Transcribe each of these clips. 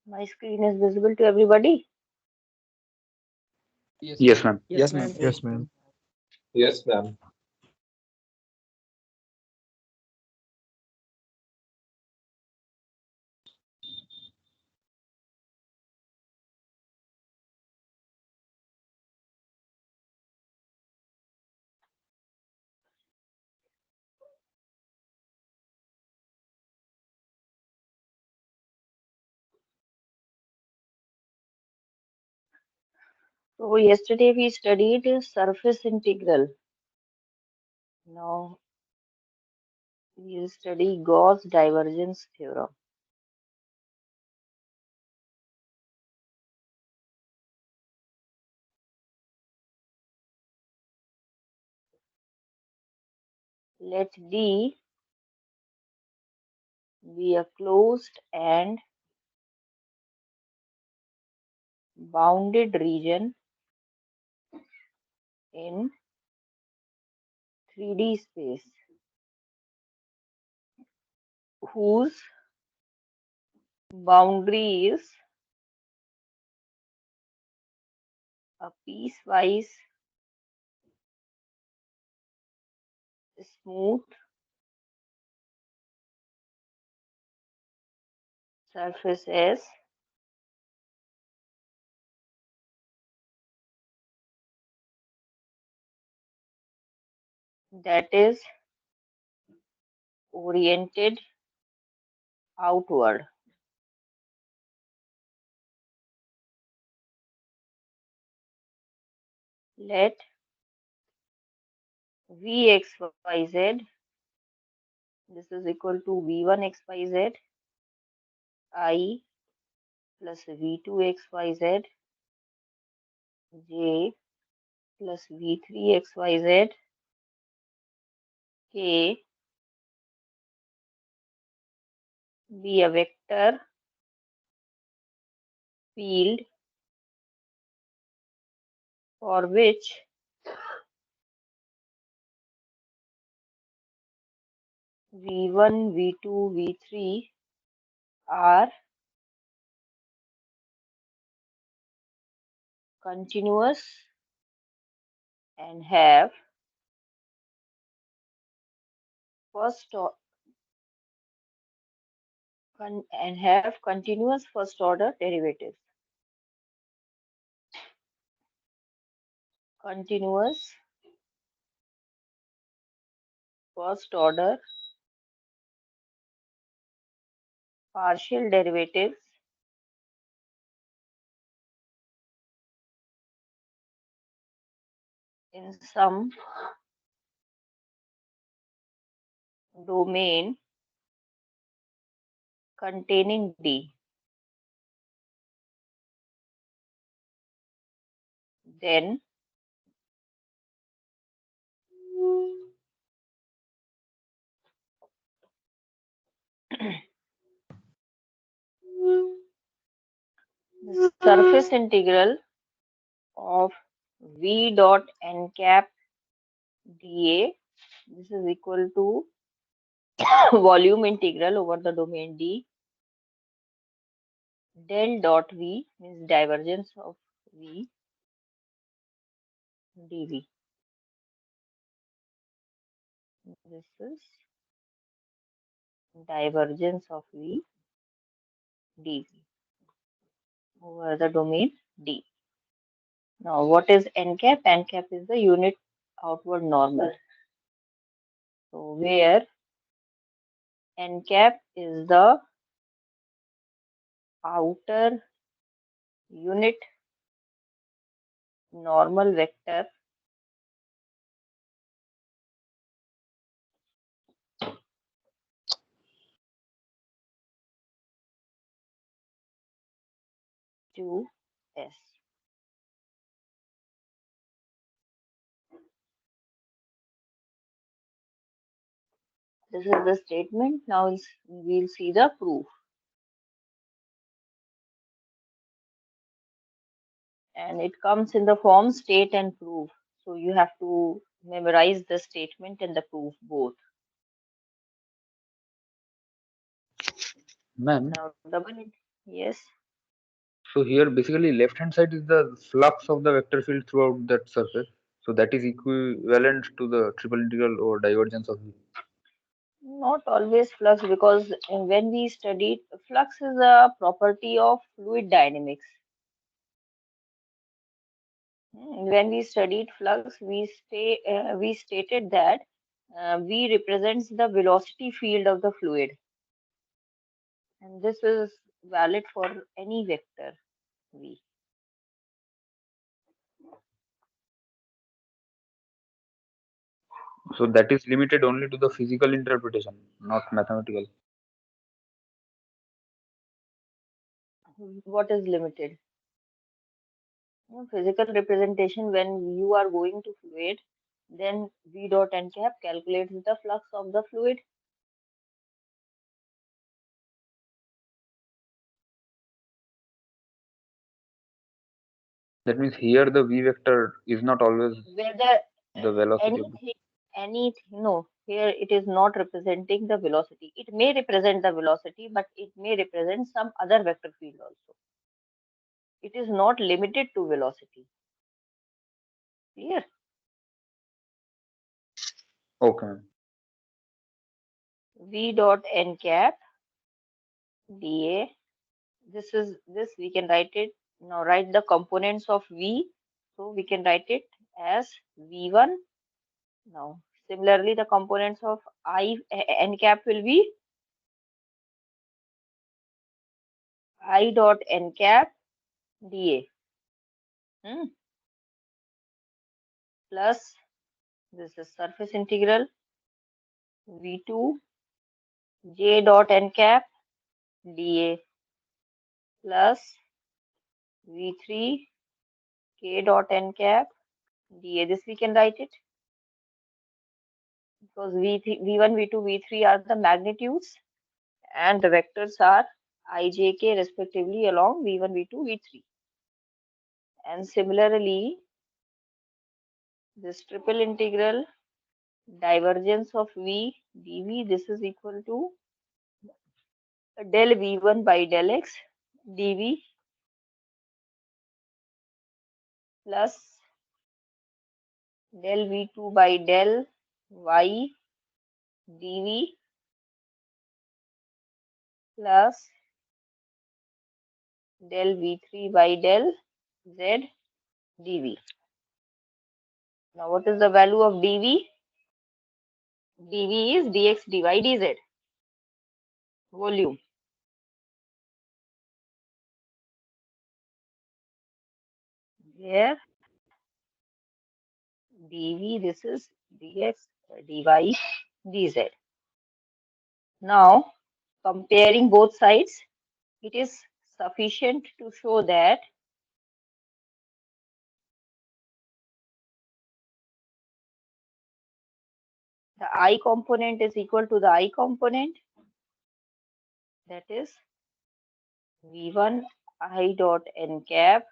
My screen is visible to everybody. Yes, ma'am. Yes, ma'am. Yes, ma'am. Yes, ma'am. So yesterday we studied surface integral. Now we'll study Gauss divergence theorem. Let D be a closed and bounded region in 3D space whose boundary is a piecewise smooth surface S that is oriented outward. Let Vxyz, this is equal to V1xyz I plus V2xyz j plus V3xyz k be a vector field for which V1, V2, V3 are continuous and have first continuous first order derivatives. Continuous first order partial derivatives in some domain containing D. Then the surface integral of V dot n cap dA, this is equal to volume integral over the domain D del dot V means divergence of V dV. This is divergence of V dV over the domain D. Now, what is n cap? N cap is the unit outward normal. So, where n cap is the outer unit normal vector to S. This is the statement. Now we'll see the proof. And it comes in the form state and proof. So you have to memorize the statement and the proof both. Ma'am, Now double it. Yes. So here basically left hand side is the flux of the vector field throughout that surface. So that is equivalent to the triple integral or divergence of V. Not always flux, because when we studied, flux is a property of fluid dynamics. When we studied flux, we stated that V represents the velocity field of the fluid, and this is valid for any vector V. So that is limited only to the physical interpretation, not mathematical. What is limited? Physical representation, when you are going to fluid, then V dot n cap calculates the flux of the fluid. That means here the V vector is not always Whether the velocity of the. anything, no, here it is not representing the velocity. It may represent the velocity, but it may represent some other vector field also. It is not limited to velocity. Clear? Okay, ma'am. V dot n cap dA. This we can write it now. Write the components of V. So we can write it as V1. Now, similarly, the components of n cap will be I dot n cap dA. Plus, this is surface integral V2 j dot n cap dA plus V3 k dot n cap dA. This we can write it because V1, V2, V3 are the magnitudes, and the vectors are I, J, K respectively along V1, V2, V3. And similarly, this triple integral divergence of V dV, this is equal to del V1 by del X dV plus del V2 by del Y dV plus del V3 by del Z dV. Now, what is the value of dV? dV is dx dy dz, volume. Here, dV, this is dx dy dz. Now, comparing both sides, it is sufficient to show that the I component is equal to the I component, that is V1 I dot n cap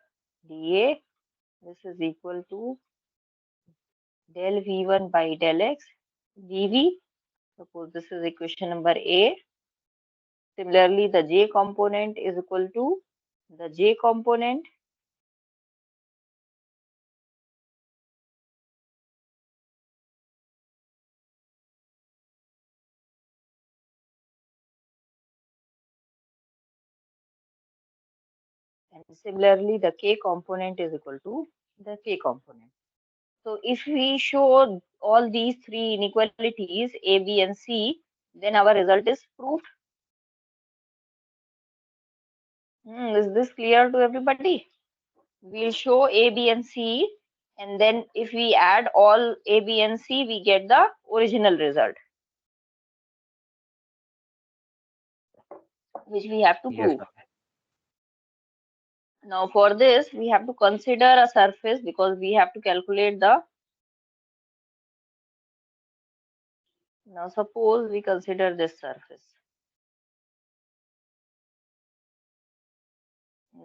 dA. This is equal to del V1 by del X dV. Suppose this is equation number A. Similarly, the J component is equal to the J component, and similarly the K component is equal to the K component. So if we show all these three inequalities A, B and C, then our result is proved. Is this clear to everybody? We'll show A, B and C, and then if we add all A, B and C, we get the original result, which we have to Yes, prove. ma'am. Now for this, we have to consider a surface because we have to calculate the. Now suppose we consider this surface.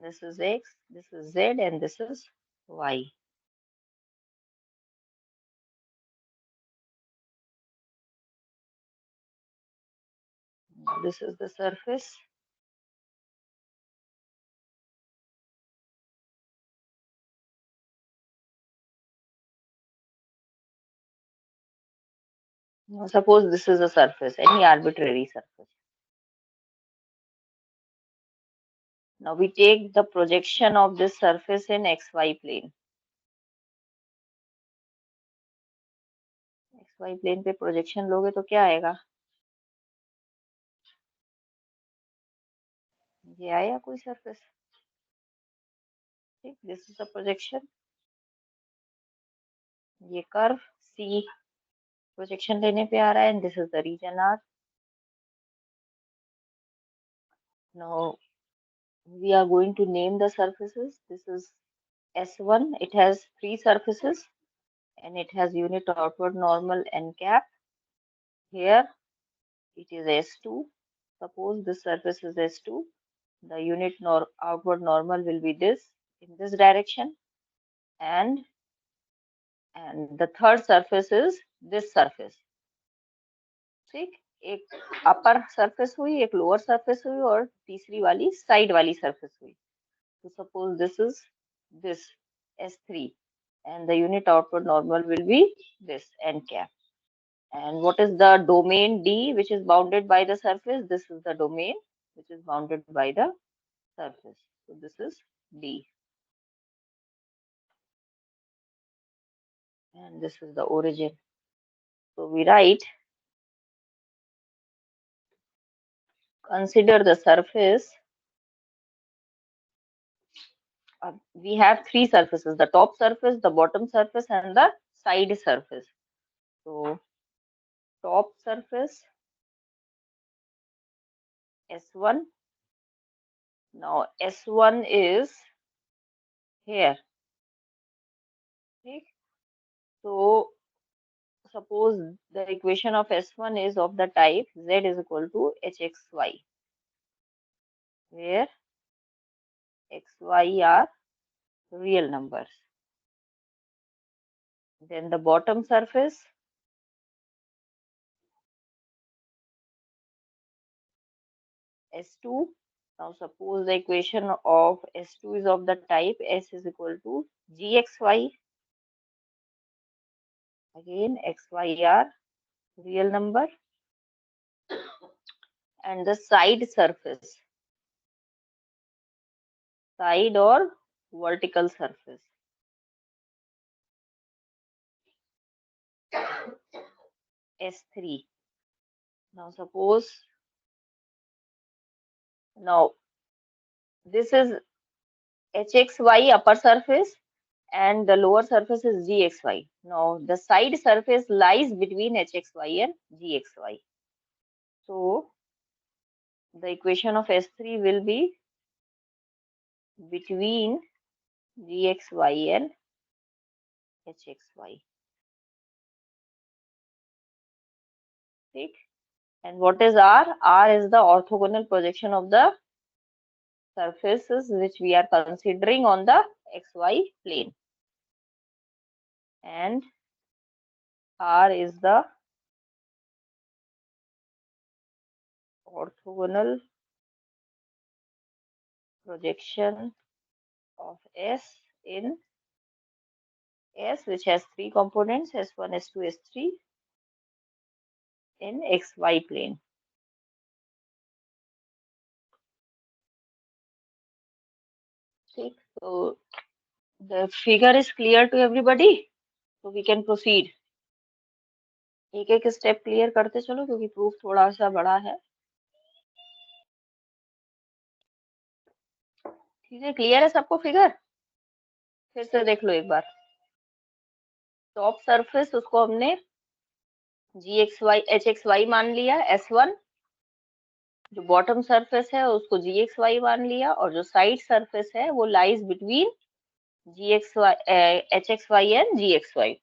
This is X, this is Z, and this is Y. This is the surface. Now, suppose this is a surface, any arbitrary surface. Now we take the projection of this surface in xy plane. xy plane पे projection लोगे तो क्या आएगा? ये आया कोई surface. ठीक, this is the projection. ये curve C projection लेने पे आ रहा है and this is the region R. Now we are going to name the surfaces. This is S1. It has 3 surfaces and it has unit outward normal n cap. Here it is S2. Suppose this surface is S2. The unit outward normal will be this in this direction, and the third surface is this surface. ठीक, एक upper surface हुई, एक lower surface हुई और तीसरी वाली side वाली surface हुई. So suppose this is this S3 and the unit outward normal will be this n cap. And what is the domain D which is bounded by the surface? This is the domain which is bounded by the surface. So this is D. And this is the origin. So we write, consider the surface. We have 3 surfaces, the top surface, the bottom surface and the side surface. So top surface S1. Now S1 is here. Okay. So suppose the equation of S1 is of the type Z is equal to Hxy, where xy are real numbers. Then the bottom surface S2. Now suppose the equation of S2 is of the type S is equal to Gxy. Again, xy are real number. And the side surface, side or vertical surface, S3. Now suppose, now this is Hxy upper surface and the lower surface is Gxy. Now the side surface lies between Hxy and Gxy. So the equation of S3 will be between Gxy and Hxy. ठीक? And what is R? R is the orthogonal projection of the surfaces which we are considering on the xy plane. And R is the orthogonal projection of S in S, which has 3 components, S1, S2, S3, in xy plane. So the figure is clear to everybody, so we can proceed. एक एक step clear करते चलो क्योंकि proof थोड़ा सा बड़ा है. ठीक है, क्लियर है सबको फिगर? फिर से देख लो एक बार. टॉप सरफेस उसको हमने Gxy Hxy मान लिया S1. जो बॉटम सरफेस है उसको Gxy मान लिया और जो साइड सरफेस है वो lies between Gxy Hxy and Gxy.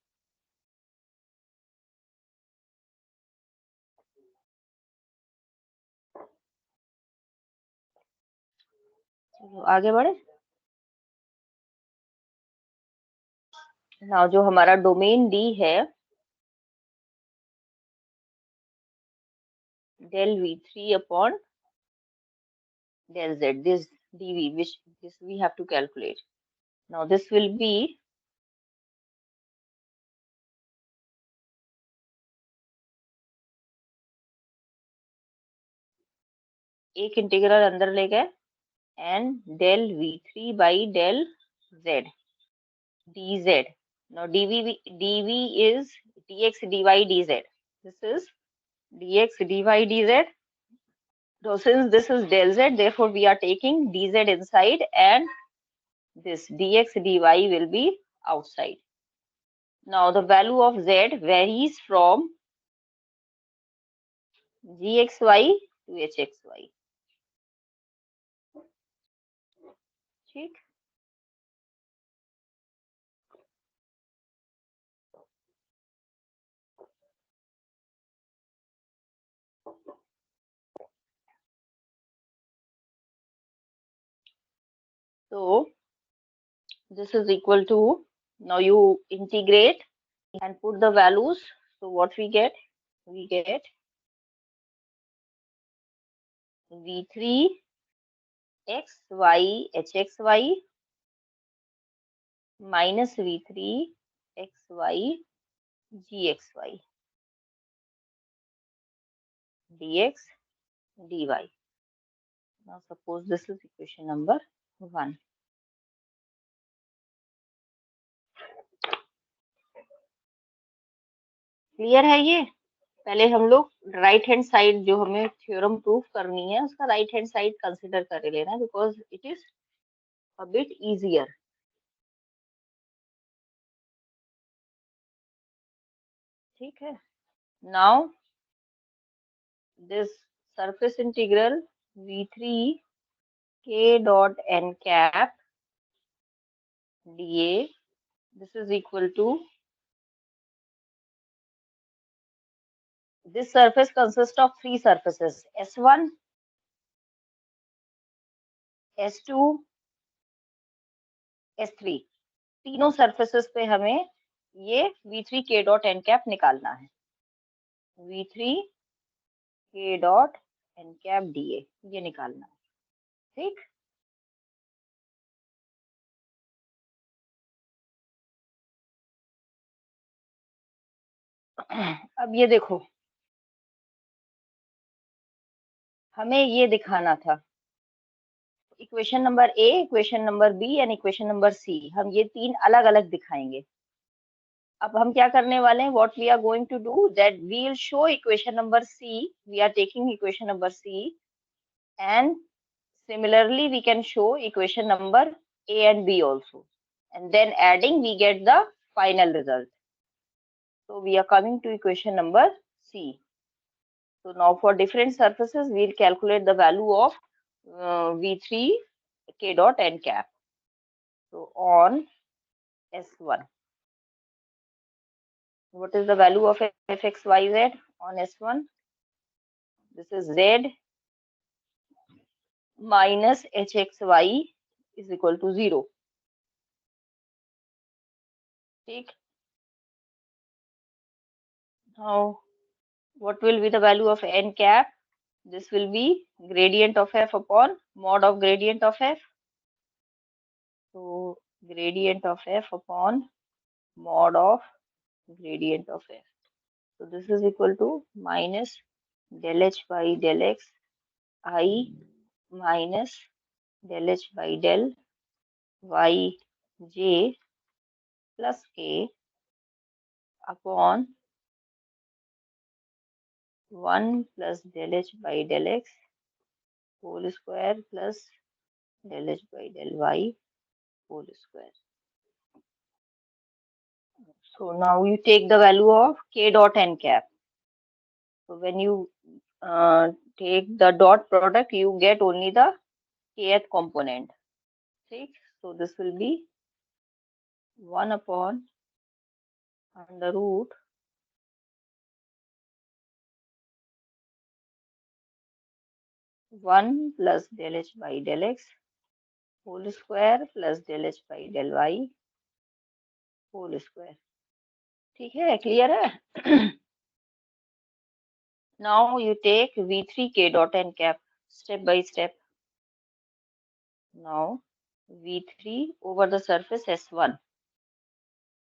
चलो आगे बढ़े. नाउ जो हमारा डोमेन D है, del V3 upon del Z, this dV, which this we have to calculate. Now this will be एक इंटीग्रल अंदर ले गए and del v3 by del z dz. Now dv is dx dy dz. This is dx dy dz. So since this is del z, therefore we are taking dz inside and this dx dy will be outside. Now the value of z varies from gxy to hxy. ठीक. So this is equal to, now you integrate and put the values. So what we get? We get v3 xy hxy minus v3 xy gxy dx dy. Now suppose this is equation number 1. Clear है ये? पहले हम लोग right hand side जो हमें theorem proof करनी है उसका राइट हैंड साइड कंसिडर कर लेना because it is a bit easier. ठीक है. Now this surface integral v3 k dot n cap dA, this is equal to, this surface consists of three surfaces S1, S2, S3. तीनों surfaces पे हमें ये v3 k dot n cap निकालना है. v3 k dot n cap dA ये निकालना है. ठीक. अब ये देखो, हमें ये दिखाना था equation number A, equation number B and equation number C. हम ये तीन अलग अलग दिखाएंगे. अब हम क्या करने वाले हैं, what we are going to do that we will show equation number C. We are taking equation number C and similarly we can show equation number a and b also, and then adding we get the final result. So we are coming to equation number c. So now for different surfaces we'll calculate the value of v3 k dot n cap. So on s1, what is the value of fxyz on s1? This is z minus hxy is equal to 0. ठीक. Now what will be the value of n cap? This will be gradient of f upon mod of gradient of f. So gradient of f upon mod of gradient of f. So this is equal to minus del h by del x I minus del h by del y j plus k upon 1 plus del h by del x whole square plus del h by del y whole square. So now you take the value of k dot n cap. So when you take the dot product, you get only the kth component. ठीक. So this will be 1 upon under root one plus del h by del x whole square plus del h by del y whole square. ठीक है, clear है? Now you take v3 k dot n cap step by step. Now v3 over the surface s1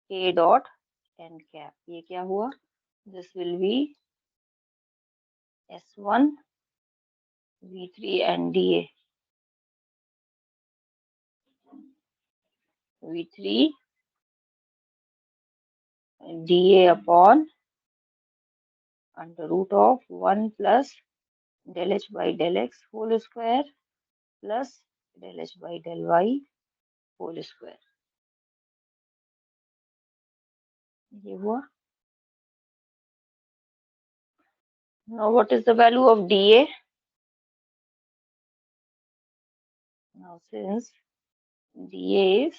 k dot n cap. ये क्या हुआ? This will be s1 V3 and dA. V3 dA upon under root of 1 plus del h by del x whole square plus del h by del y whole square. ये हुआ. Now what is the value of dA? Now since dA is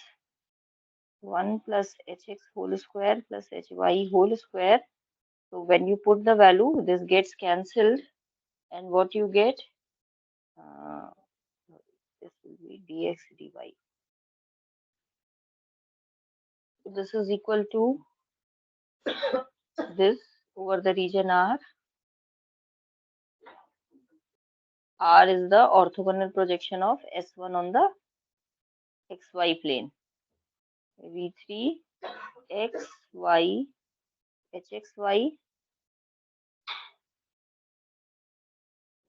1 plus hx whole square plus hy whole square, so when you put the value, this gets cancelled, and what you get, this will be dx dy. So this is equal to this over the region R. R is the orthogonal projection of S1 on the xy plane. V3 xy hxy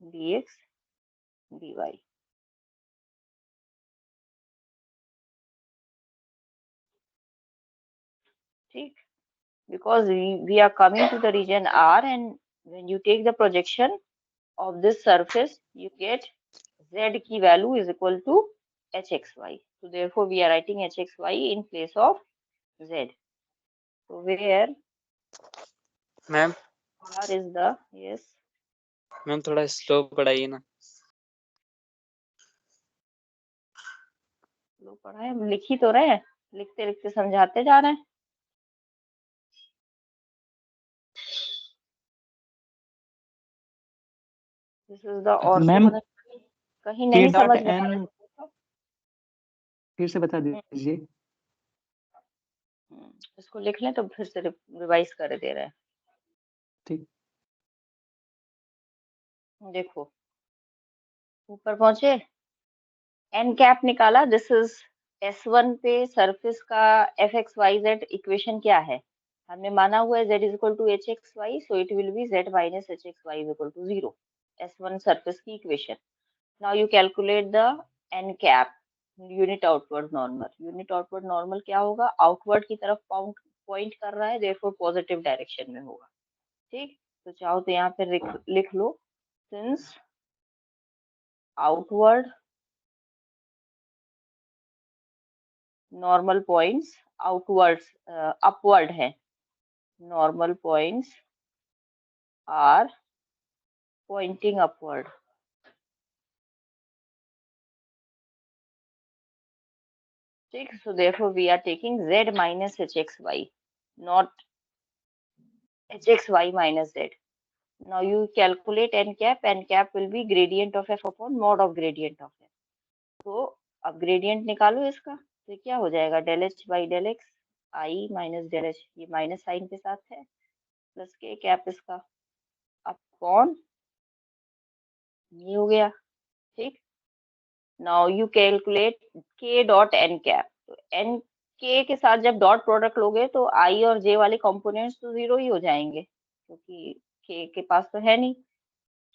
dx dy. ठीक, because we are coming to the region R, and when you take the projection of this surface, you get z की value is equal to hxy. So therefore we are writing hxy in place of z. So where ma'am R is the, yes, ma'am थोड़ा slow पढ़ाइए ना. लो पढ़ा है, लिख ही तो रहे हैं, लिखते लिखते समझाते जा रहे हैं. This is the orthogonal. कहीं नहीं समझ में आ रहा है फिर से बता दीजिए. इसको लिख लें तो फिर से रिवाइज कर दे रहे हैं. ठीक. देखो ऊपर पहुंचे, एन कैप निकाला. दिस इज S1 पे सरफेस का fxyz इक्वेशन क्या है, हमने माना हुआ है z is equal to hxy, so it will be z minus hxy is equal to 0. S1 surface की equation. Now you calculate the N cap, unit outward normal. Unit outward normal क्या होगा, outward की तरफ point कर रहा है, therefore positive direction में होगा. ठीक, तो चाहो तो यहाँ पे लिख लो, since outward normal points outwards upward है, normal points are pointing upward. ठीक, so therefore we are taking z minus hxy, not hxy minus z. Now you calculate n cap. N cap will be gradient of f upon mod of gradient of f. तो अब gradient निकालो इसका, तो क्या हो जाएगा, del h by del x i minus del h, ये minus sign के साथ है, प्लस के कैप इसका अपॉन ये हो गया. ठीक, नाउ यू कैलकुलेट के डॉट एन कैप. तो एन के के साथ जब डॉट प्रोडक्ट लोगे तो आई और जे वाले कंपोनेंट्स तो 0 ही हो जाएंगे, क्योंकि के पास तो है नहीं,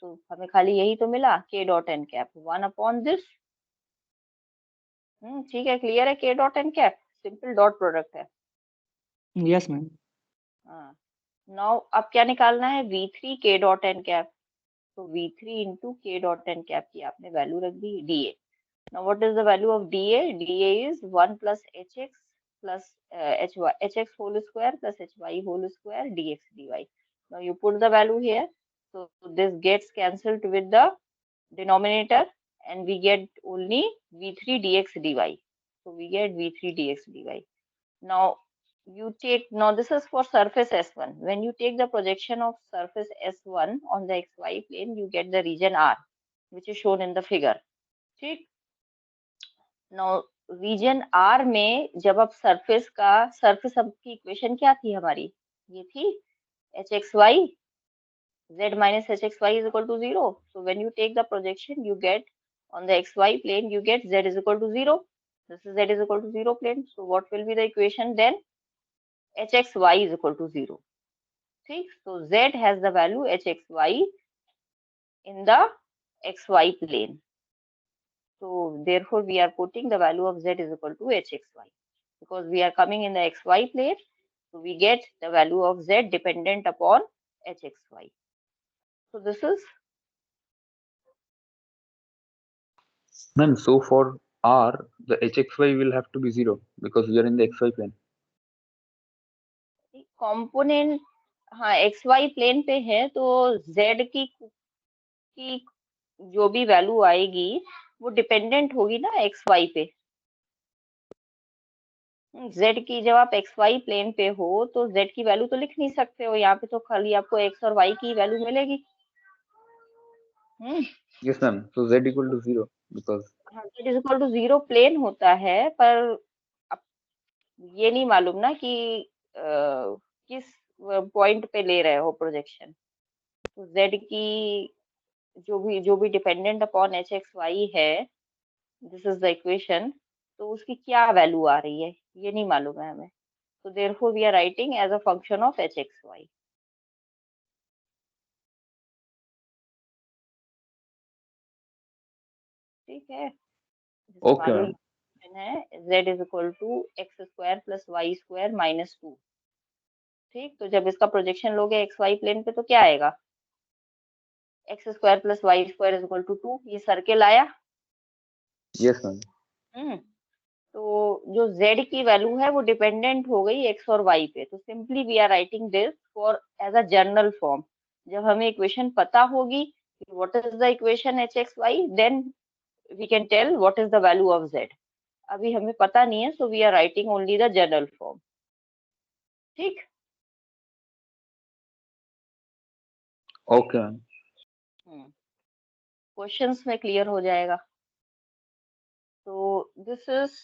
तो हमें खाली यही तो मिला, K dot N cap 1 upon this. ठीक है, क्लियर है. K dot N cap simple dot product है. Yes ma'am. हाँ, नाउ अब क्या निकालना है, V3 के डॉट एन कैप. तो V3 इंटू के डॉट एन कैप की आपने वैल्यू रख दी, DA. Now what is the value of DA? DA is 1 plus hx plus hx whole square plus hy whole square dx dy. Now you put the value here. So this gets cancelled with the denominator and we get only V3 dx dy. So we get V3 dx dy. Now you take, now this is for surface S1. When you take the projection of surface S1 on the xy plane, you get the region R, which is shown in the figure. ठीक, now reason are में जब आप surface की equation क्या थी हमारी, ये थी hxy z minus hxy is equal to 0. So when you take the projection, you get on the xy plane, you get z is equal to 0. This is z is equal to 0 plane. So what will be the equation then? hxy is equal to 0. ठीक, so z has the value hxy in the xy plane. So therefore we are putting the value of z is equal to hxy, because we are coming in the xy plane, so we get the value of z dependent upon hxy. So this is Ma'am, so for R, the hxy will have to be 0 because we are in the xy plane. component, हाँ xy plane पे है तो z की जो भी value आएगी वो dependent होगी ना xy पे। z की जब आप xy प्लेन पे हो तो z की वैल्यू तो लिख नहीं सकते हो, यहाँ पे तो खाली आपको x और y की वैल्यू मिलेगी। Yes, ma'am. So z equal to 0 because हाँ, z is equal to 0 plane होता है, पर अब ये नहीं मालूम ना कि किस पॉइंट पे ले रहे हो प्रोजेक्शन। तो z की जो भी dependent upon h x y है, दिस इज द इक्वेशन, तो उसकी क्या वैल्यू आ रही है ये नहीं मालूम है हमें। तो therefore we are writing as a function of h x y. ठीक है, जैसे Okay, मान लो ma'am. इक्वेशन है z is equal to x square plus y square minus 2। ठीक, तो जब इसका प्रोजेक्शन लोगे एक्स वाई प्लेन पे तो क्या आएगा, x square plus y square is equal to 2, ये सर्किल आया। Yes, ma'am. तो जो z की वैल्यू है वो डिपेंडेंट हो गई x और y पे, तो simply we are writing this for as a general form. जब हमें इक्वेशन पता होगी what is the equation h x y, then we can tell what is the value of z। अभी हमें पता नहीं है, so we are writing only the general form. ठीक, Okay, ma'am. क्वेश्चंस में क्लियर हो जाएगा। तो this is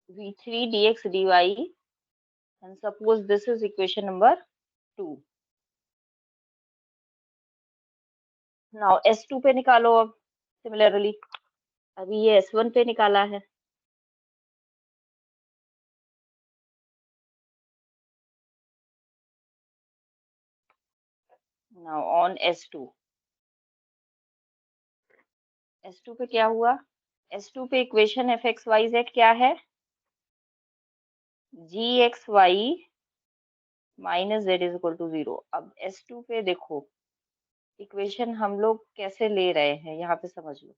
v3 dx dy and suppose this is equation number 2। Now S2 पे निकालो अब सिमिलरली, अभी ये S1 पे निकाला है। नाउ ऑन S2, S2 पे क्या हुआ, S2 पे equation F X Y Z क्या है, G X Y minus Z is equal to 0। अब S2 पे देखो इक्वेशन हम लोग कैसे ले रहे हैं, यहाँ पे समझ लो।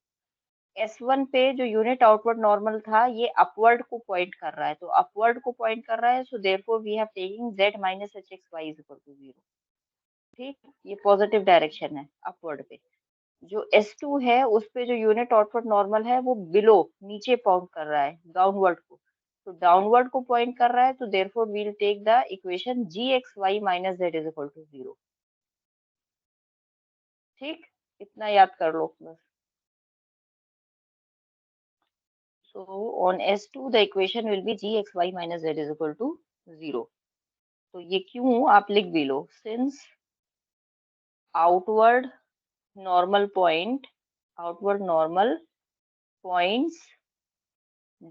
S1 पे जो यूनिट आउटवर्ड नॉर्मल था ये अपवर्ड को पॉइंट कर रहा है, तो अपवर्ड को पॉइंट कर रहा है, so therefore we have taking z minus h x y is equal to 0। ठीक, ये पॉजिटिव डायरेक्शन है अपवर्ड पे। जो S2 है उस पे जो यूनिट आउटवर्ड नॉर्मल है वो बिलो नीचे पॉइंट कर रहा है डाउनवर्ड को, तो डाउनवर्ड को पॉइंट कर रहा है, तो therefore we will take the equation gxy minus z is equal to 0। ठीक, इतना याद कर लो बस। So on S2 the equation will be gxy minus z is equal to 0। तो ये क्यों आप लिख भी लो, since outward normal points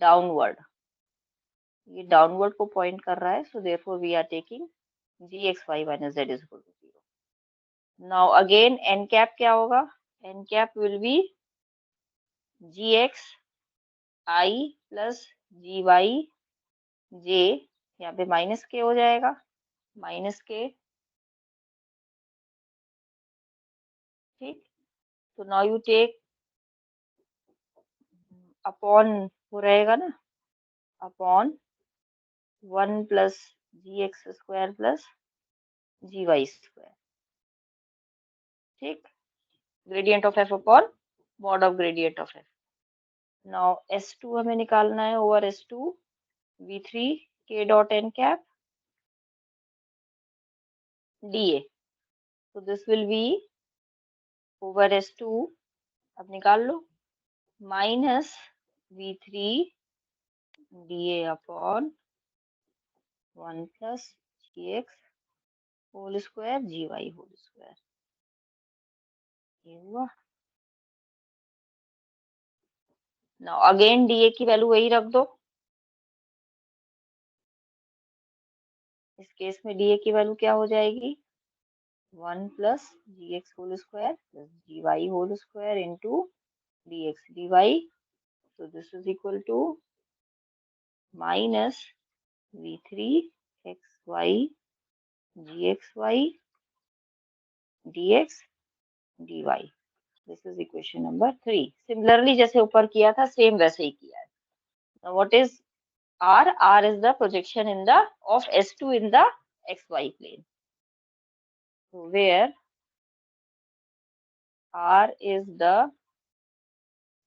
downward, ये डाउनवर्ड को पॉइंट कर रहा है, so therefore we are taking gxy minus z is equal to 0। Now again n cap क्या होगा, n cap will be gx I plus gy j, यहाँ पे minus के हो जाएगा, माइनस के। ठीक, तो नाउ यू टेक अपॉन वो रहेगा ना, upon 1 plus G X square plus G Y square. ठीक, gradient of F upon mod of gradient of F. Now S2 हमें निकालना है over S2 V3 K dot n cap dA, तो this will be over S2, अब निकाल लो, minus V3 dA upon 1 plus gx whole square gy whole square. ये हुआ। Now again dA की वैल्यू वही रख दो, इस केस में dA की वैल्यू क्या हो जाएगी, 1 plus gx whole square plus gy whole square into dx dy. So this is equal to minus v3 xy gxy dx dy. This is equation number 3. Similarly, जैसे ऊपर किया था सेम वैसे ही किया है. Now what is R? R is the projection in the of S2 in the xy plane. So where R is the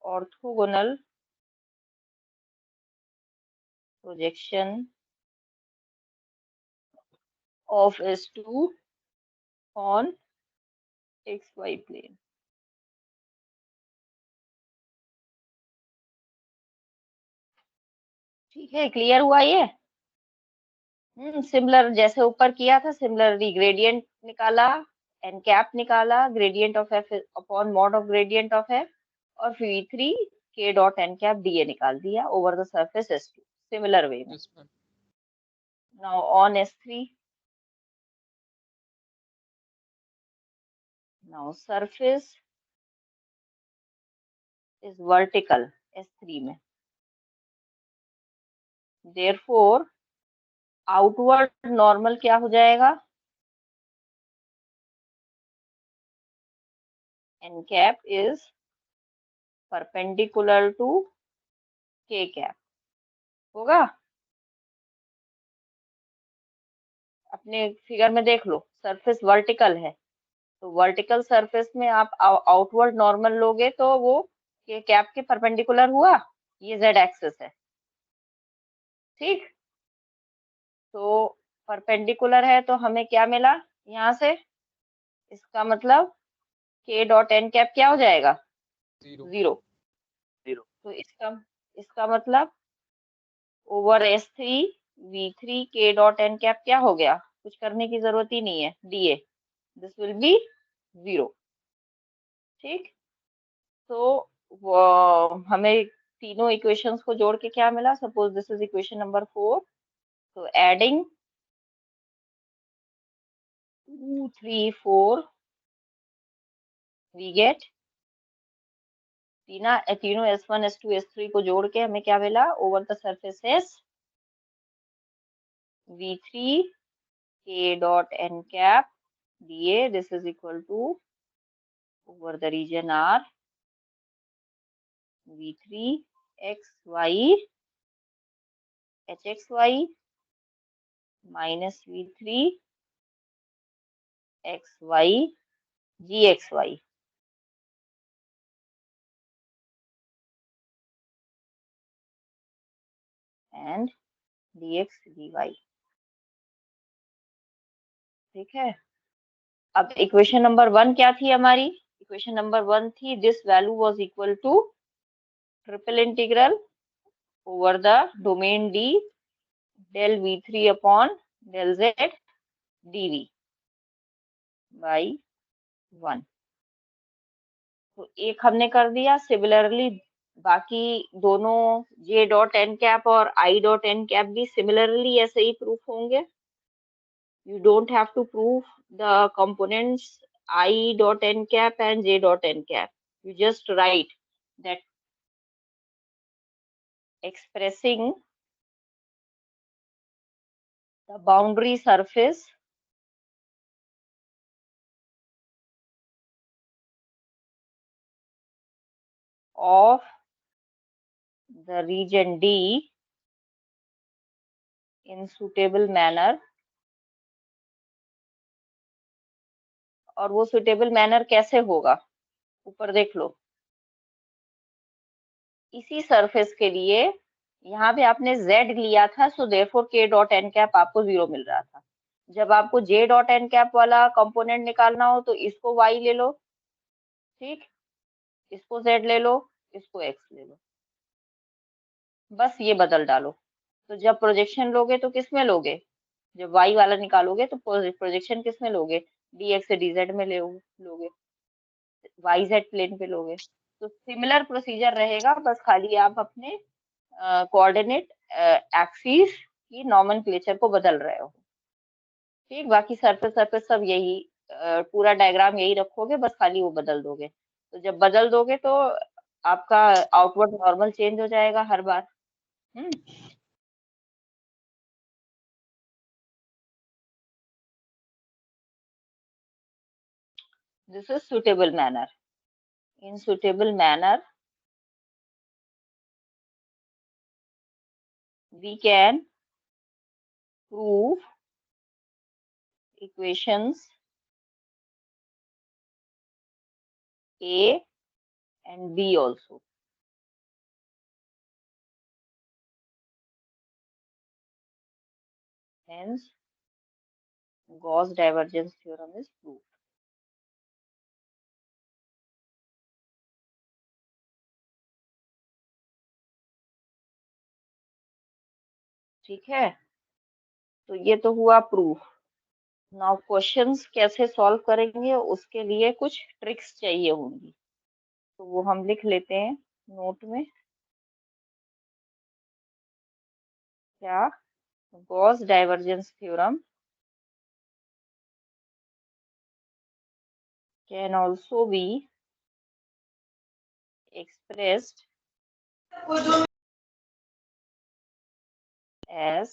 orthogonal projection of S2 on xy plane. ठीक है, clear हुआ ये? सिमिलर जैसे ऊपर किया था, सिमिलरली ग्रेडियंट निकाला, n cap निकाला, gradient of F upon mod of gradient of f, और v3 k dot N cap dA निकाल दिया over the surface S2 similar way में. Yes, ma'am. Now on S3, now surface is vertical S3 में, therefore outward normal क्या हो जाएगा? N cap is perpendicular to k cap होगा. अपने figure में देख लो, सरफेस वर्टिकल है, तो वर्टिकल सरफेस में आप आउटवर्ड नॉर्मल लोगे तो वो के कैप के परपेंडिकुलर हुआ. ये z एक्सिस है, ठीक. तो परपेंडिकुलर है तो हमें क्या मिला यहाँ से? इसका मतलब k डॉट एन कैप क्या हो जाएगा? 0. तो इसका मतलब ओवर S3 v3 k dot N cap क्या हो गया? कुछ करने की जरूरत ही नहीं है, dA. This will B 0. ठीक. तो हमें तीनों इक्वेशंस को जोड़ के क्या मिला? Suppose this is equation number 4. तो एडिंग 2 3 4 वी गेट तीनों S1 S2 S3 को जोड़ के हमें क्या मिला? Over the surface S v3 k dot n cap dA, this is equal to over the region R v3 xy hxy minus v3 xy gxy. And dx dy. ठीक है. अब equation number 1 क्या थी हमारी? इक्वेशन नंबर 1 थी this value was equal to triple integral over the domain D del v3 upon del z dv by 1. तो एक हमने कर दिया. सिमिलरली बाकी दोनों j डॉट एन कैप और i डॉट एन कैप भी सिमिलरली ऐसे ही प्रूफ होंगे. You don't have to prove the components I dot n cap and j dot n cap. You just write that expressing the boundary surface of the region D in suitable manner. और वो suitable manner कैसे होगा? ऊपर देख लो. इसी surface के लिए यहाँ पे आपने z लिया था, so therefore k dot N cap आपको 0 मिल रहा था. जब आपको j डॉट एन कैप वाला कंपोनेंट निकालना हो तो इसको y ले लो, ठीक, इसको z ले लो, इसको x ले लो, बस ये बदल डालो. तो जब प्रोजेक्शन लोगे तो किस में लोगे? जब y वाला निकालोगे तो प्रोजेक्शन किस में लोगे? dx से dz में लोगे, yz प्लेन पे लोगे. तो सिमिलर प्रोसीजर रहेगा, बस खाली आप अपने कोऑर्डिनेट एक्सिस की नॉमेनक्लेचर को बदल रहे हो. ठीक. बाकी सरफेस सब यही पूरा डायग्राम यही रखोगे, बस खाली वो बदल दोगे। तो जब बदल दोगे तो आपका आउटवर्ड नॉर्मल चेंज हो जाएगा हर बार। This is suitable manner. In suitable manner, we can prove equations A and B also. Hence, Gauss divergence theorem is proved. ठीक है, तो ये तो हुआ प्रूफ। नाउ क्वेश्चंस कैसे सॉल्व करेंगे, उसके लिए कुछ ट्रिक्स चाहिए होंगी, तो वो हम लिख लेते हैं नोट में। क्या? Gauss divergence theorem can also be expressed as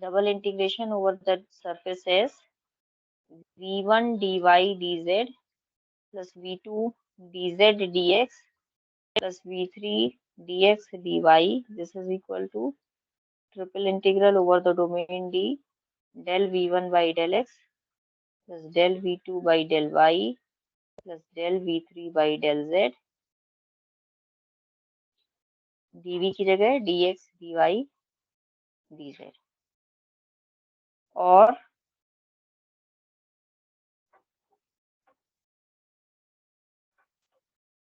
double integration over the surface as v1 dy dz plus v2 dz dx plus v3 dx dy. This is equal to triple integral over the domain D del v1 by del x plus del v2 by del y plus del v3 by del z, dv की जगह dx dy dz। और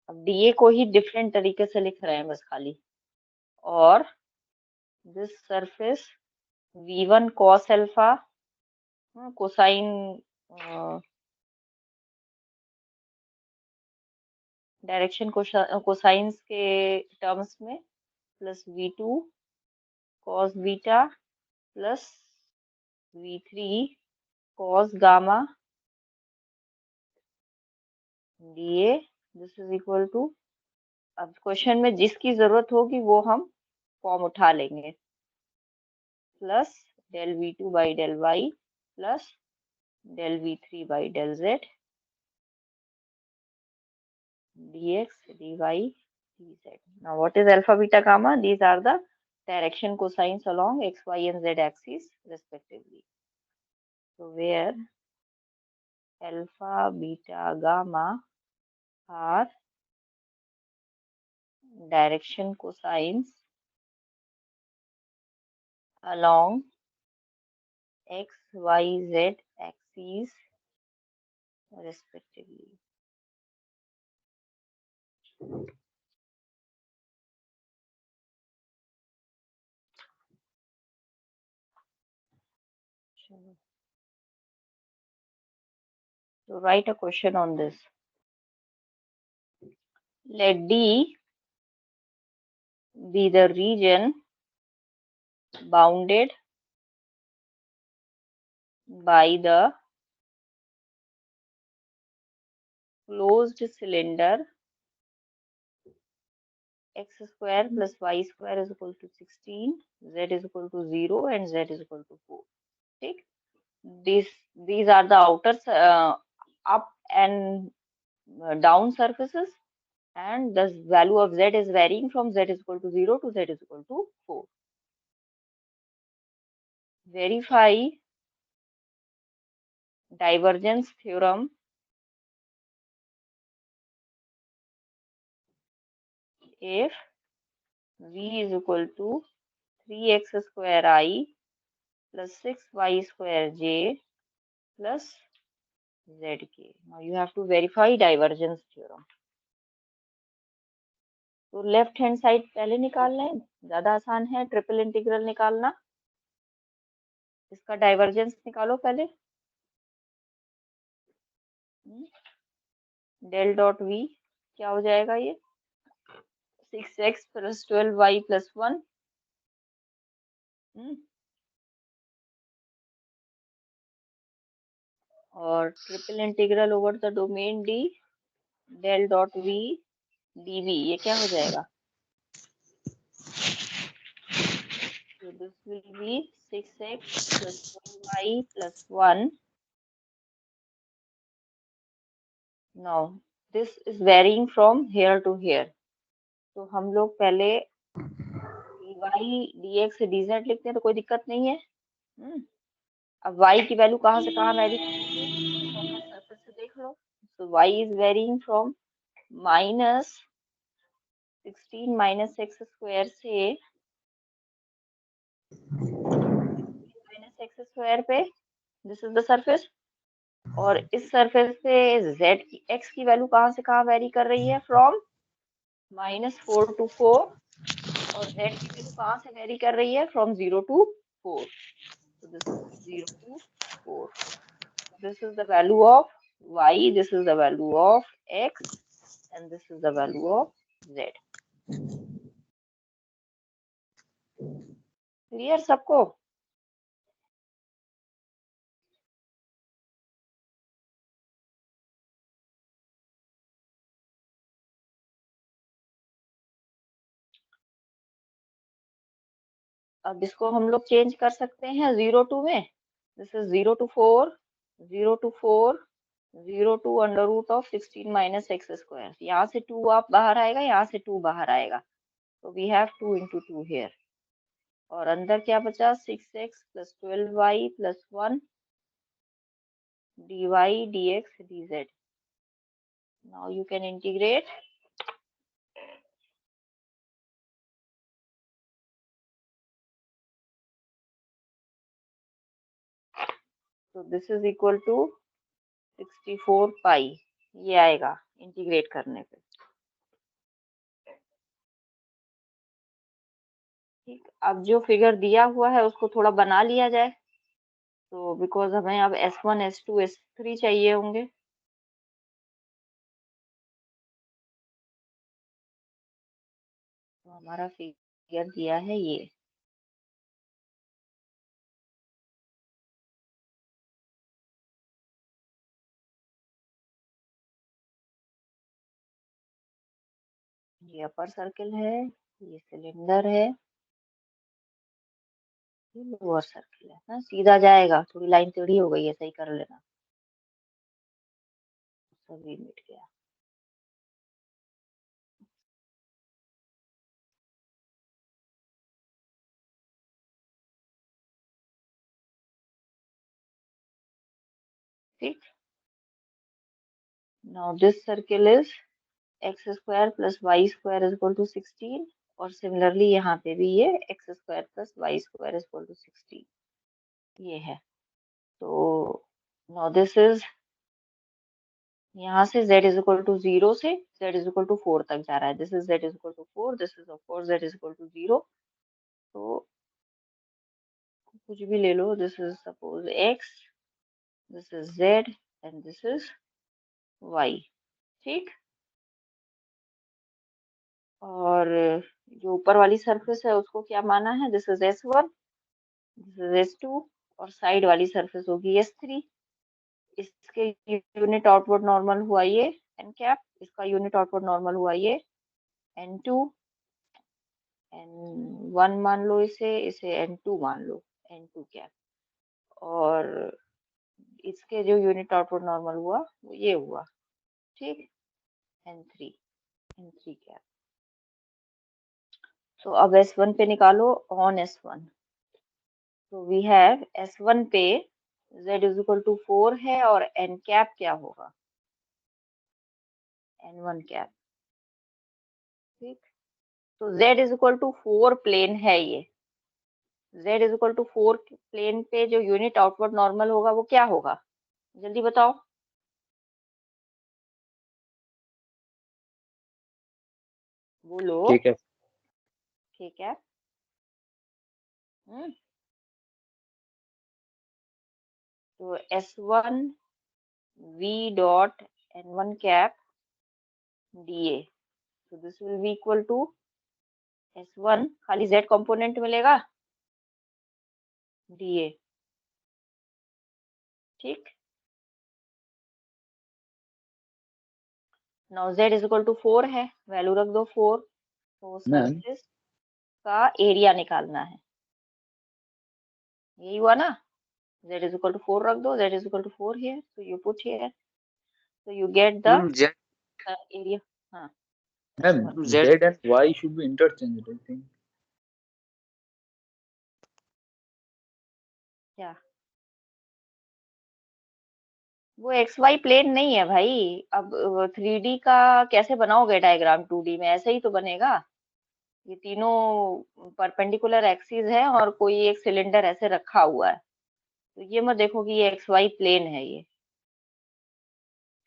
अब DA को ही different तरीके से लिख रहे हैं बस खाली। और this surface v1 cos alpha cosine direction cosines के टर्म्स में plus v2 cos beta plus v3 cos gamma dA। This is equal to, अब क्वेश्चन में जिसकी जरूरत होगी वो हम फॉर्म उठा लेंगे, plus del v2 by del y plus del v3 by del z dx dy dz. Now what is alpha beta gamma? These are the direction cosines along x, y and z axes respectively. So where alpha beta gamma are direction cosines along x, y, z axes respectively. So write a question on this. Let D be the region bounded by the closed cylinder x square plus y square is equal to 16, z is equal to 0 and z is equal to 4. ठीक, these are the outer up and down surfaces, and the value of z is varying from z is equal to 0 to z is equal to 4. Verify divergence theorem if v is equal to 3x square I plus 6y square j plus zk. Now you have to verify divergence theorem. तो left hand side पहले निकालना है, ज्यादा आसान है triple integral निकालना। इसका divergence निकालो पहले। डेल डॉट वी क्या हो जाएगा, ये 6x प्लस 12y प्लस 1 और triple integral over the domain D del dot v dv, ये क्या हो जाएगा? So this will be 6x plus 12y plus 1. Now this is varying from here to here. तो हम लोग पहले dy dx dz लिखते हैं तो कोई दिक्कत नहीं है। अब y की वैल्यू कहाँ से कहाँ वेरी करती है सरफेस से देख लो। So y is varying from -16 minus x square से minus x square पे, दिस इज द सरफेस। और इस सरफेस पे z की x की वैल्यू कहाँ से कहाँ वेरी कर रही है? From -4 to 4। और z की वैल्यू कहाँ से वेरी कर रही है? From 0 to 4। So this is 0 to 4. This is the value of y, this is the value of x, and this is the value of z. Clear सबको? अब इसको हम लोग चेंज कर सकते हैं 0 to में। This is 0 to 4, 0 to 4, 0 to under root of 16 minus x square. यहाँ से 2 आप बाहर आएगा, यहाँ से 2 बाहर आएगा, तो वी हैव 2 into 2 here। और अंदर क्या बचा? 6x plus 12y plus 1 dy dx dz। Now you can integrate। So this is equal to 64 पाई, ये आएगा इंटीग्रेट करने पे। ठीक, अब जो फिगर दिया हुआ है उसको थोड़ा बना लिया जाए। तो बिकॉज हमें अब S1 S2 S3 चाहिए होंगे। तो हमारा फिगर दिया है ये। ये अपर सर्किल है, ये सिलेंडर है, ये लोअर सर्किल है ना। सीधा जाएगा, थोड़ी लाइन टेढ़ी हो गई है, सही कर लेना। सभी मिट गया। ठीक, now this circle is x square plus y square is equal to 16। और सिमिलरली यहाँ पे भी ये x square plus y square is equal to 16 ये है। तो नाउ दिस इज, यहाँ से z इज इक्वल टू 0 से z इज इक्वल टू 4 तक जा रहा है। This is z is equal to 4, this is of course z is equal to 0। तो कुछ भी ले लो, this is suppose x, this is z and this is y। ठीक, और जो ऊपर वाली सरफेस है उसको क्या माना है? This is S1, this is S2, और साइड वाली सरफेस होगी S3। इसके यूनिट आउटवर्ड नॉर्मल हुआ ये n कैप, इसका यूनिट आउटवर्ड नॉर्मल हुआ ये n2, n1 मान लो, इसे n2 मान लो, n2 कैप। और इसके जो यूनिट आउटवर्ड नॉर्मल हुआ वो ये हुआ। ठीक, n3 कैप। तो अब S1 पे निकालो ऑन S1। तो वी हैव S1 पे z इज इक्वल टू 4 है, और n कैप क्या होगा? n1 cap. ठीक, तो z is equal to 4 plane है ये। z is equal to 4 plane पे जो यूनिट आउटवर्ड नॉर्मल होगा वो क्या होगा? जल्दी बताओ। बोलो। ठीक है। ठीक है। तो S1 V dot N1 cap DA, so this will be equal to S1 खाली Z कंपोनेंट मिलेगा DA। ठीक, now z is equal to 4 है, वैल्यू रख दो 4। तो मैम सरफेस का एरिया निकालना है, यही हुआ ना। z इज इक्वल टू 4 रख दो, z is equal to 4 here, so you put here, so you get the ma'am z area। हाँ ma'am z z and y should be interchanged, I think. क्या वो एक्स वाई प्लेन नहीं है भाई। अब 3D का कैसे बनाओगे डायग्राम 2D में? ऐसे ही तो बनेगा। ये तीनों परपेंडिकुलर एक्सिस है और कोई एक सिलेंडर ऐसे रखा हुआ है, तो ये मत देखो कि ये एक्स वाई प्लेन है ये।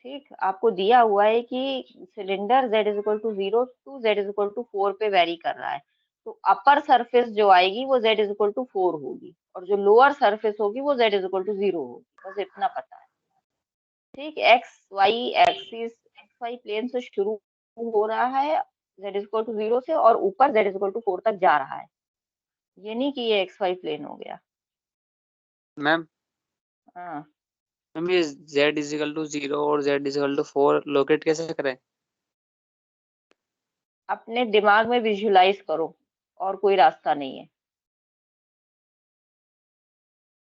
ठीक, आपको दिया हुआ है कि cylinder z is equal to 0 to z is equal to 4 पे वेरी कर रहा है, तो अपर सरफेस जो आएगी वो z इज इक्वल टू 4 होगी, और जो लोअर सरफेस होगी वो z इज इक्वल टू 0 होगी। बस इतना पता है। ठीक, x y axis, x y plane से शुरू हो रहा है z इज इक्वल टू 0 से, और ऊपर z इज इक्वल टू 4 तक जा रहा है। ये नहीं कि ये एक्स वाई प्लेन हो गया। मैम हाँ, मैम ये जेड इज इक्वल टू 0 और z is equal to 4 locate कैसे करें? अपने दिमाग में विजुलाइज करो, और कोई रास्ता नहीं है,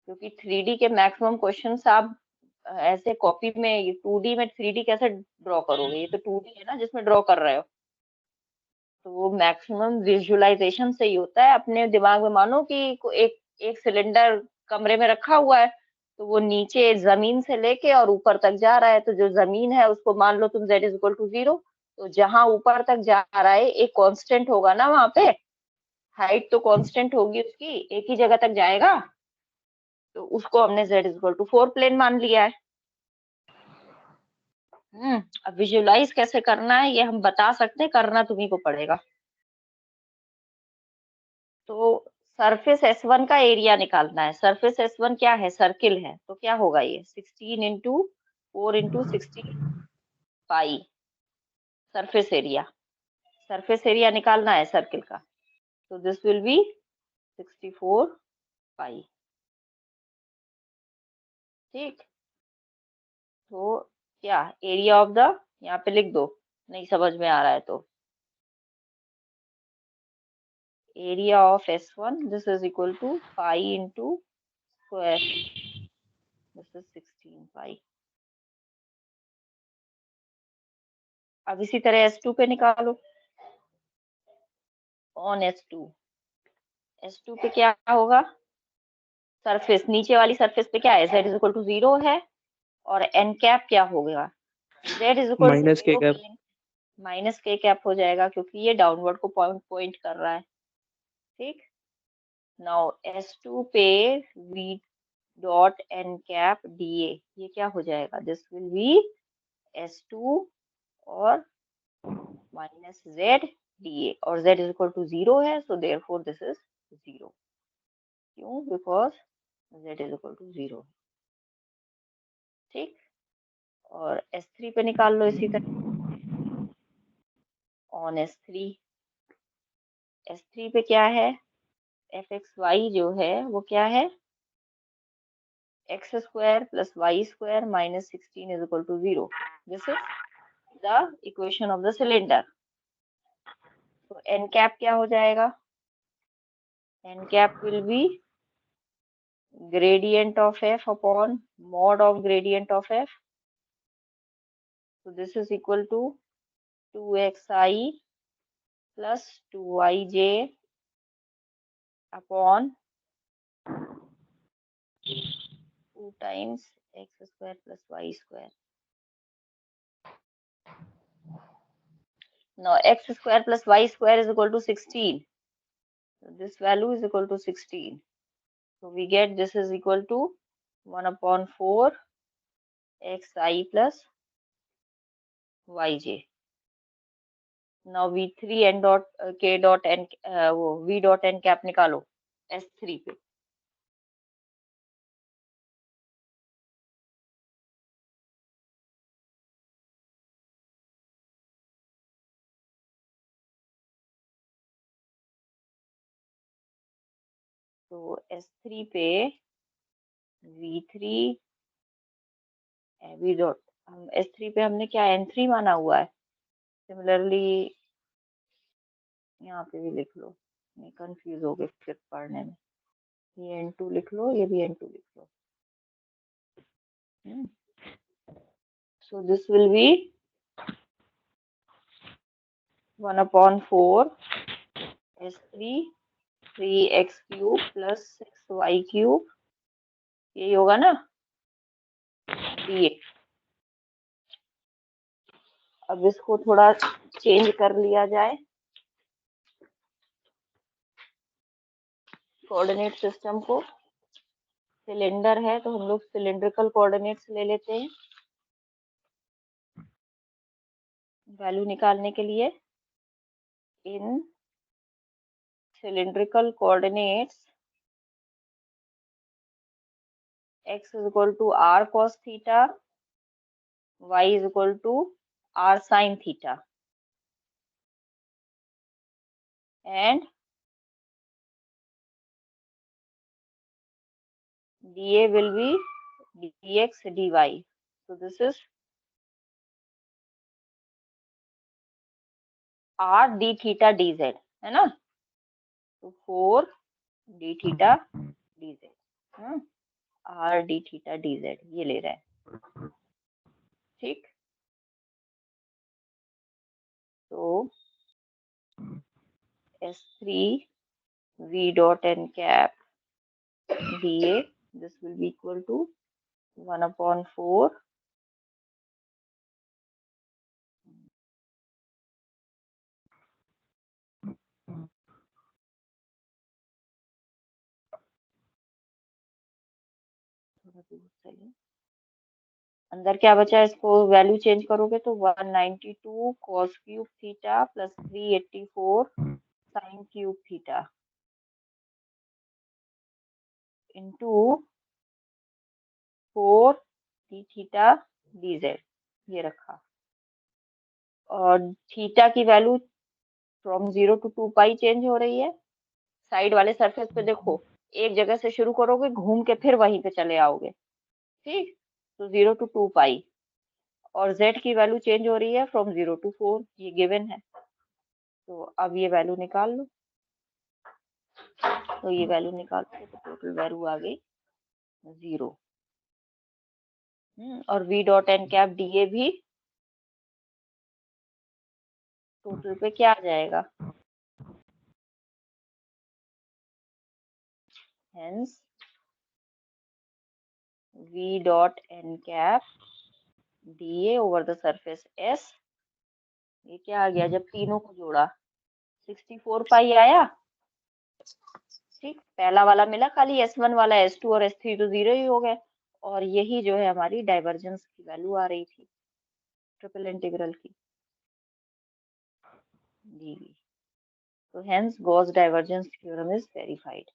क्योंकि 3D के मैक्सिमम क्वेश्चंस आप ऐसे कॉपी में, 2D में 3D कैसे ड्रॉ करोगे? ये तो 2D है ना जिसमें ड्रॉ कर रहे हो, तो वो मैक्सिमम विजुअलाइजेशन से ही होता है। अपने दिमाग में मानो कि एक एक सिलेंडर कमरे में रखा हुआ है, तो वो नीचे जमीन से लेके और ऊपर तक जा रहा है, तो जो जमीन है उसको मान लो तुम z इज इक्वल टू 0, तो जहां ऊपर तक जा रहा है एक कांस्टेंट होगा ना वहां पे, हाइट तो कांस्टेंट होगी उसकी, एक ही जगह तक जाएगा, तो उसको हमने z is equal to 4 plane मान लिया है। अब विजुअलाइज कैसे करना है ये हम बता सकते हैं, करना तुम्ही को पड़ेगा। तो सरफेस S1 का एरिया निकालना है। सरफेस S1 क्या है? सर्किल है, तो क्या होगा ये 16 इंटू 4 इंटू 16 पाई सरफेस एरिया। सरफेस एरिया निकालना है सर्किल का, तो दिस विल बी 64 पाई। ठीक, तो क्या एरिया ऑफ द, यहाँ पे लिख दो, नहीं समझ में आ रहा है तो, area of S1 this is equal to pi into square, this is 16 pi. अब इसी तरह S2 पे निकालो, ऑन S2 पे क्या होगा? सरफेस, नीचे वाली सरफेस पे क्या है? z इज इक्वल टू 0 है, और n कैप क्या होगा? z is equal to minus k 0 cap. Minus k cap हो जाएगा, क्योंकि ये डाउनवर्ड को पॉइंट पॉइंट कर रहा है। ठीक, नाउ S2 पे v dot n cap dA, ये क्या हो जाएगा? दिस विल बी S2 और माइनस z dA, और z इज इक्वल टू 0 है, सो देयरफॉर दिस इज 0। क्यों? Because z is equal to 0। ठीक, और S3 पे निकाल लो इसी तरह, ऑन S3 पे क्या है? fxy जो है वो क्या है? x square plus y square minus 16 is equal to 0। This is the equation of the cylinder. तो n कैप क्या हो जाएगा? n cap will be gradient of f upon mod of gradient of f, so this is equal to 2xi plus 2yj upon 2 times x square plus y square. Now x square plus y square is equal to 16. So this value is equal to 16. So we get this is equal to 1 upon 4 xi plus yj. Now v3 n dot k dot n वो v dot n cap निकालो S3 पे। तो S3 पे v3 v dot, हम S3 पे हमने क्या N3 माना हुआ है, सिमिलरली यहाँ पे भी लिख लो, नहीं कंफ्यूज हो गए फिर पढ़ने में। ये N2 लिख लो, ये भी N2 लिख लो। So this will be 1/4 S3 3x cube plus 6y cube, यही होगा ना dA। अब इसको थोड़ा चेंज कर लिया जाए कोऑर्डिनेट सिस्टम को। सिलेंडर है तो हम लोग सिलेंड्रिकल कोऑर्डिनेट्स ले लेते हैं वैल्यू निकालने के लिए। इन cylindrical coordinates x is equal to r cos theta, y is equal to r sin theta, and dA will be dx dy. So this is r d theta dz, है ना? तो 4 d theta dz, r d theta dz ये ले रहे हैं, ठीक। तो S3 v dot n cap dA, this will be equal to 1/4 अंदर क्या बचा, इसको वैल्यू चेंज करोगे तो 192 cos cube theta plus 384 sin cube theta into 4 d theta dz, ये रखा। और थीटा की value from 0 to 2 pi change हो रही है। साइड वाले सरफेस पे देखो, एक जगह से शुरू करोगे, घूम के फिर वहीं पे चले आओगे, ठीक। तो 0 to 2 पाई, और z की वैल्यू चेंज हो रही है फ्रॉम 0 to 4, ये गिवन है। तो अब ये वैल्यू निकाल लो। तो ये वैल्यू निकालते तो टोटल वैल्यू आ गई 0। और v dot N cap dA भी टोटल पे क्या आ जाएगा, hence v dot N cap dA over the surface S, ये क्या आ गया जब तीनों को जोड़ा, 64 पाई आया, ठीक। पहला वाला मिला, खाली S1 वाला, S2 और S3 तो 0 ही हो गए। और यही जो है हमारी डाइवर्जेंस की वैल्यू आ रही थी ट्रिपल इंटीग्रल की दी। तो hence Gauss divergence theorem is verified.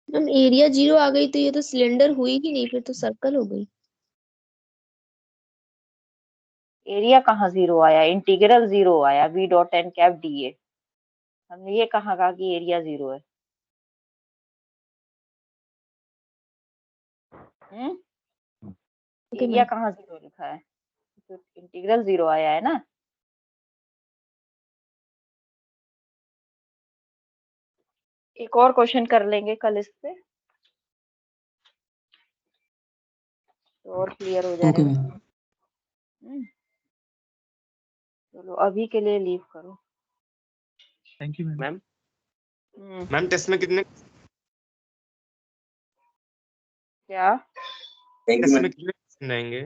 Ma'am area 0 आ गई तो ये तो सिलेंडर हुई ही नहीं, फिर तो सर्कल हो गई। एरिया कहाँ 0 आया, इंटीग्रल 0 आया, v dot N cap dA। हमने ये कहाँ कहा कि एरिया 0 है? एरिया कहाँ 0 लिखा है? तो इंटीग्रल 0 आया है ना। एक और क्वेश्चन कर लेंगे कल इस पे, तो और क्लियर हो ओके जाएगा। मैम। चलो अभी के लिए लीव करो। Thank you ma'am. Ma'am test में कितने क्या टेस्ट में कितने क्वेश्चन रहेंगे?